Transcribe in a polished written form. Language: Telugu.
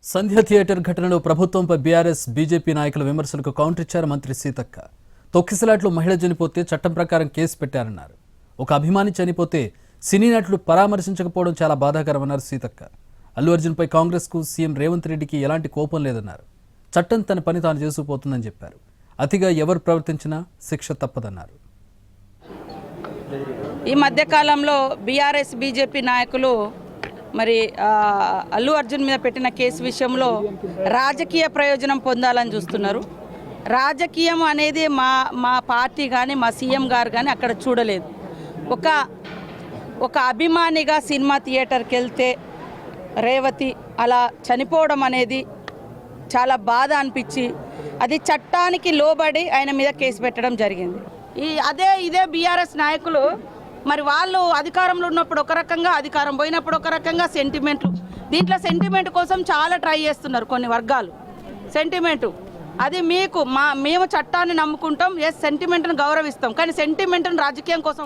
సంధ్య థియేటర్ ఘటనలో ప్రభుత్వంపై బీఆర్ఎస్ బీజేపీ నాయకుల విమర్శలకు కౌంటర్ ఇచ్చారు మంత్రి సీతక్క. తొక్కిసలాట్లో మహిళ చనిపోతే చట్టం ప్రకారం కేసు పెట్టారన్నారు. ఒక అభిమాని చనిపోతే సినీ నటులు పరామర్శించకపోవడం చాలా బాధాకరమన్నారు సీతక్క. అల్లు అర్జున్పై కాంగ్రెస్కు సీఎం రేవంత్ రెడ్డికి ఎలాంటి కోపం లేదన్నారు. చట్టం తన పని తాను చేసుకుపోతుందని చెప్పారు. అతిగా ఎవరు ప్రవర్తించినా శిక్ష తప్పదన్నారు. ఈ మధ్యకాలంలో బీఆర్ఎస్ బీజేపీ నాయకులు మరి అల్లు అర్జున్ మీద పెట్టిన కేసు విషయంలో రాజకీయ ప్రయోజనం పొందాలని చూస్తున్నారు. రాజకీయం అనేది మా పార్టీ కానీ మా సీఎం గారు కానీ అక్కడ చూడలేదు. ఒక అభిమానిగా సినిమా థియేటర్కి వెళ్తే రేవతి అలా చనిపోవడం అనేది చాలా బాధ అనిపించి అది చట్టానికి లోబడి ఆయన మీద కేసు పెట్టడం జరిగింది. ఇదే బీఆర్ఎస్ నాయకులు మరి వాళ్ళు అధికారంలో ఉన్నప్పుడు ఒక రకంగా, అధికారం పోయినప్పుడు ఒక రకంగా సెంటిమెంట్లు, దీంట్లో సెంటిమెంట్ కోసం చాలా ట్రై చేస్తున్నారు కొన్ని వర్గాలు. సెంటిమెంటు అది మేము చట్టాన్ని నమ్ముకుంటాం, సెంటిమెంట్ను గౌరవిస్తాం, కానీ సెంటిమెంట్ను రాజకీయం కోసం